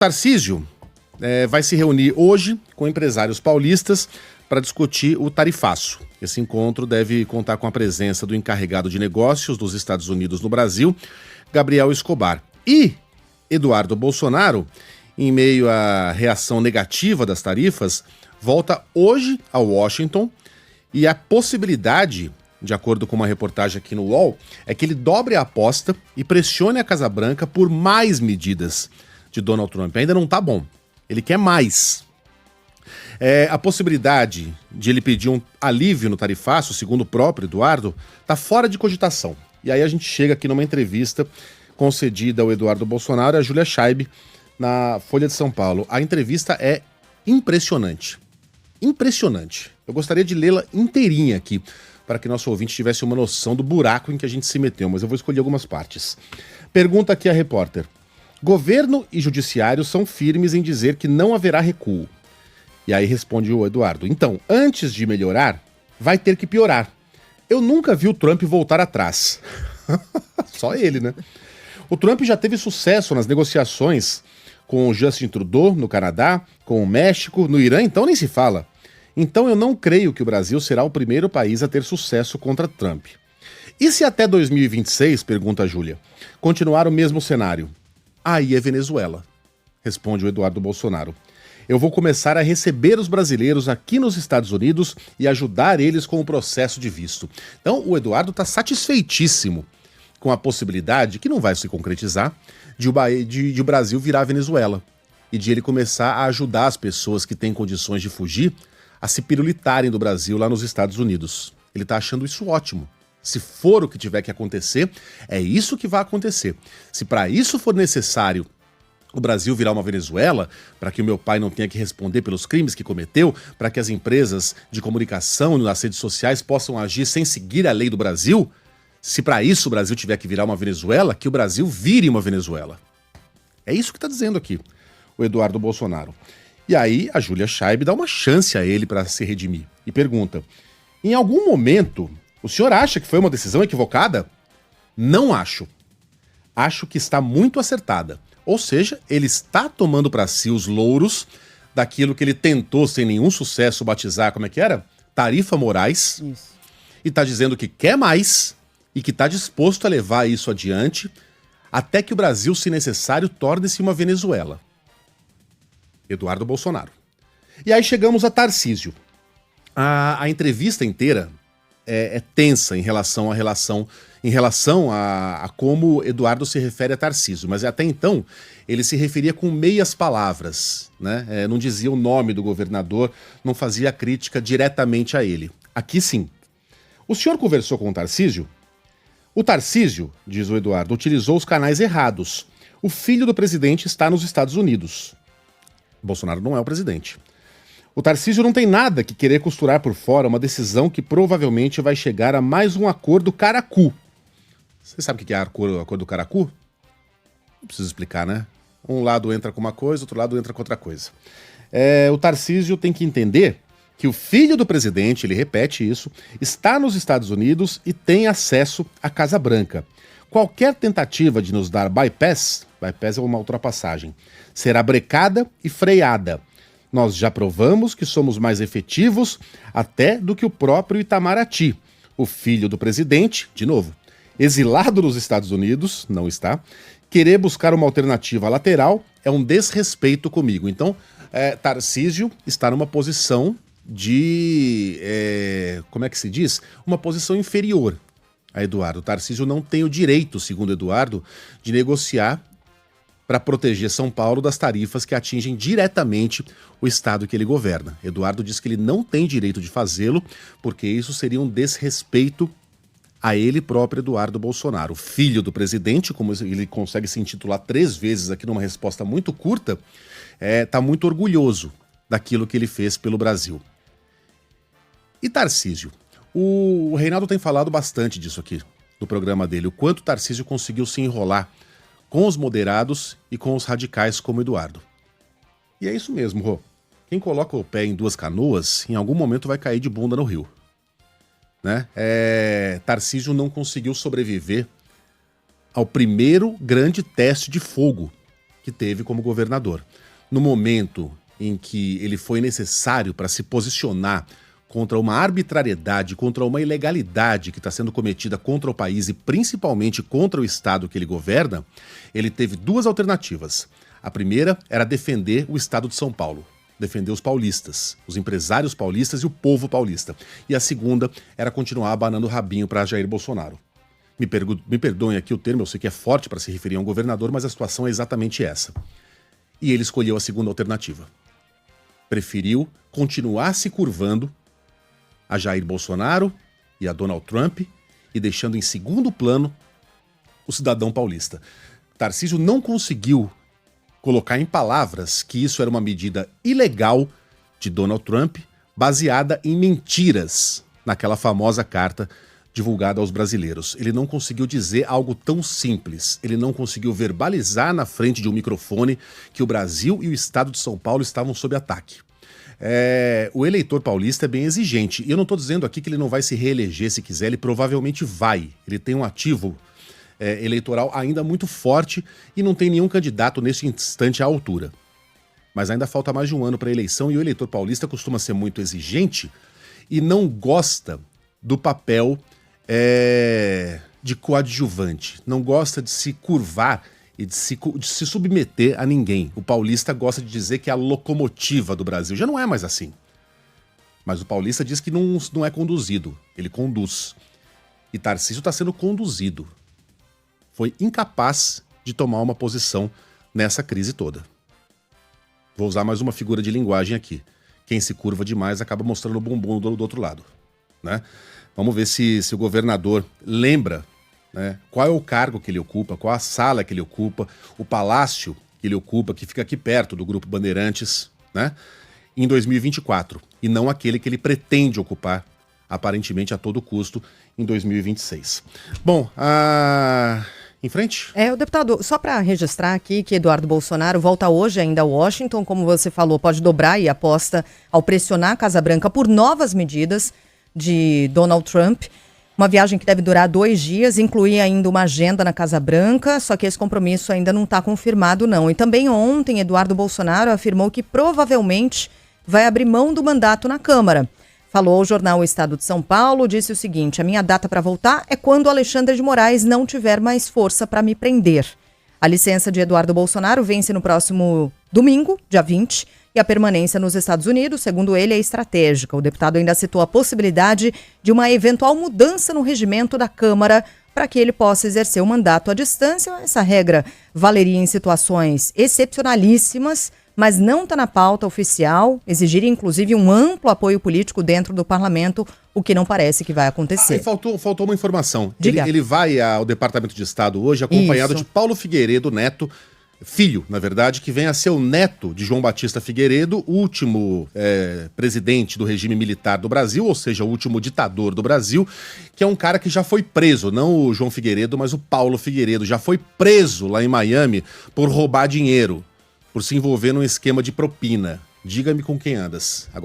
Tarcísio vai se reunir hoje com empresários paulistas para discutir o tarifaço. Esse encontro deve contar com a presença do encarregado de negócios dos Estados Unidos no Brasil, Gabriel Escobar. E Eduardo Bolsonaro, em meio à reação negativa das tarifas, volta hoje a Washington e a possibilidade, de acordo com uma reportagem aqui no UOL, é que ele dobre a aposta e pressione a Casa Branca por mais medidas de Donald Trump. Ainda não tá bom. Ele quer mais. A possibilidade de ele pedir um alívio no tarifaço, segundo o próprio Eduardo, tá fora de cogitação. E aí a gente chega aqui numa entrevista concedida ao Eduardo Bolsonaro e a Júlia Scheib na Folha de São Paulo. A entrevista é impressionante. Impressionante. Eu gostaria de lê-la inteirinha aqui, para que nosso ouvinte tivesse uma noção do buraco em que a gente se meteu, mas eu vou escolher algumas partes. Pergunta aqui a repórter. Governo e judiciário são firmes em dizer que não haverá recuo. E aí responde o Eduardo. Então, antes de melhorar, vai ter que piorar. Eu nunca vi o Trump voltar atrás. Só ele, né? O Trump já teve sucesso nas negociações com o Justin Trudeau no Canadá, com o México, no Irã, então nem se fala. Então eu não creio que o Brasil será o primeiro país a ter sucesso contra Trump. E se até 2026, pergunta a Júlia, continuar o mesmo cenário? Aí é Venezuela, responde o Eduardo Bolsonaro. Eu vou começar a receber os brasileiros aqui nos Estados Unidos e ajudar eles com o processo de visto. Então o Eduardo está satisfeitíssimo com a possibilidade, que não vai se concretizar, de o Brasil virar Venezuela e de ele começar a ajudar as pessoas que têm condições de fugir a se pirulitarem do Brasil lá nos Estados Unidos. Ele está achando isso ótimo. Se for o que tiver que acontecer, é isso que vai acontecer. Se para isso for necessário o Brasil virar uma Venezuela, para que o meu pai não tenha que responder pelos crimes que cometeu, para que as empresas de comunicação nas redes sociais possam agir sem seguir a lei do Brasil, se para isso o Brasil tiver que virar uma Venezuela, que o Brasil vire uma Venezuela. É isso que está dizendo aqui o Eduardo Bolsonaro. E aí a Júlia Scheib dá uma chance a ele para se redimir e pergunta, em algum momento, o senhor acha que foi uma decisão equivocada? Não acho. Acho que está muito acertada. Ou seja, ele está tomando para si os louros daquilo que ele tentou sem nenhum sucesso batizar, como é que era? Tarifa Moraes. Isso. E está dizendo que quer mais e que está disposto a levar isso adiante até que o Brasil, se necessário, torne-se uma Venezuela. Eduardo Bolsonaro. E aí chegamos a Tarcísio. A entrevista inteira é tensa em relação a como Eduardo se refere a Tarcísio, mas até então ele se referia com meias palavras, né? Não dizia o nome do governador, não fazia crítica diretamente a ele. Aqui sim. O senhor conversou com o Tarcísio? O Tarcísio, diz o Eduardo, utilizou os canais errados. O filho do presidente está nos Estados Unidos. Bolsonaro não é o presidente. O Tarcísio não tem nada que querer costurar por fora uma decisão que provavelmente vai chegar a mais um acordo caracu. Você sabe o que é acordo caracu? Não preciso explicar, né? Um lado entra com uma coisa, outro lado entra com outra coisa. O Tarcísio tem que entender que o filho do presidente, ele repete isso, está nos Estados Unidos e tem acesso à Casa Branca. Qualquer tentativa de nos dar bypass é uma ultrapassagem, será brecada e freada. Nós já provamos que somos mais efetivos até do que o próprio Itamaraty. O filho do presidente, de novo, exilado nos Estados Unidos, não está, querer buscar uma alternativa lateral é um desrespeito comigo. Então, Tarcísio está numa posição de, como é que se diz? Uma posição inferior a Eduardo. Tarcísio não tem o direito, segundo Eduardo, de negociar para proteger São Paulo das tarifas que atingem diretamente o estado que ele governa. Eduardo diz que ele não tem direito de fazê-lo, porque isso seria um desrespeito a ele próprio, Eduardo Bolsonaro. Filho do presidente, como ele consegue se intitular 3 vezes aqui numa resposta muito curta, está muito orgulhoso daquilo que ele fez pelo Brasil. E Tarcísio? O Reinaldo tem falado bastante disso aqui no programa dele, o quanto Tarcísio conseguiu se enrolar com os moderados e com os radicais como Eduardo. E é isso mesmo, Rô. Quem coloca o pé em 2 canoas, em algum momento vai cair de bunda no rio. Né? Tarcísio não conseguiu sobreviver ao primeiro grande teste de fogo que teve como governador. No momento em que ele foi necessário para se posicionar contra uma arbitrariedade, contra uma ilegalidade que está sendo cometida contra o país e principalmente contra o estado que ele governa, ele teve duas alternativas. A primeira era defender o estado de São Paulo, defender os paulistas, os empresários paulistas e o povo paulista. E a segunda era continuar abanando o rabinho para Jair Bolsonaro. Me perdoem aqui o termo, eu sei que é forte para se referir a um governador, mas a situação é exatamente essa. E ele escolheu a segunda alternativa. Preferiu continuar se curvando a Jair Bolsonaro e a Donald Trump e deixando em segundo plano o cidadão paulista. Tarcísio não conseguiu colocar em palavras que isso era uma medida ilegal de Donald Trump, baseada em mentiras naquela famosa carta divulgada aos brasileiros. Ele não conseguiu dizer algo tão simples, ele não conseguiu verbalizar na frente de um microfone que o Brasil e o estado de São Paulo estavam sob ataque. O eleitor paulista é bem exigente, e eu não estou dizendo aqui que ele não vai se reeleger se quiser, ele provavelmente vai. Ele tem um ativo eleitoral ainda muito forte e não tem nenhum candidato neste instante à altura. Mas ainda falta mais de um ano para a eleição e o eleitor paulista costuma ser muito exigente e não gosta do papel de coadjuvante, não gosta de se curvar e de se submeter a ninguém. O paulista gosta de dizer que é a locomotiva do Brasil. Já não é mais assim. Mas o paulista diz que não é conduzido, ele conduz. E Tarcísio está sendo conduzido. Foi incapaz de tomar uma posição nessa crise toda. Vou usar mais uma figura de linguagem aqui. Quem se curva demais acaba mostrando o bumbum do outro lado, né? Vamos ver se o governador lembra, né, qual é o cargo que ele ocupa, qual a sala que ele ocupa, o palácio que ele ocupa, que fica aqui perto do Grupo Bandeirantes, né, em 2024, e não aquele que ele pretende ocupar, aparentemente a todo custo, em 2026. Bom, em frente? O deputado, só para registrar aqui que Eduardo Bolsonaro volta hoje ainda a Washington, como você falou, pode dobrar e aposta ao pressionar a Casa Branca por novas medidas de Donald Trump. Uma viagem que deve durar 2 dias, incluir ainda uma agenda na Casa Branca, só que esse compromisso ainda não está confirmado, não. E também ontem, Eduardo Bolsonaro afirmou que provavelmente vai abrir mão do mandato na Câmara. Falou ao jornal O Estado de São Paulo, disse o seguinte: a minha data para voltar é quando Alexandre de Moraes não tiver mais força para me prender. A licença de Eduardo Bolsonaro vence no próximo domingo, dia 20, e a permanência nos Estados Unidos, segundo ele, é estratégica. O deputado ainda citou a possibilidade de uma eventual mudança no regimento da Câmara para que ele possa exercer o mandato à distância. Essa regra valeria em situações excepcionalíssimas, mas não está na pauta oficial, exigiria inclusive um amplo apoio político dentro do parlamento, o que não parece que vai acontecer. Faltou uma informação. Diga. Ele vai ao Departamento de Estado hoje acompanhado de Paulo Figueiredo Neto, filho, na verdade, que vem a ser o neto de João Batista Figueiredo, o último presidente do regime militar do Brasil, ou seja, o último ditador do Brasil, que é um cara que já foi preso, não o João Figueiredo, mas o Paulo Figueiredo, já foi preso lá em Miami por roubar dinheiro, por se envolver num esquema de propina. Diga-me com quem andas. Agora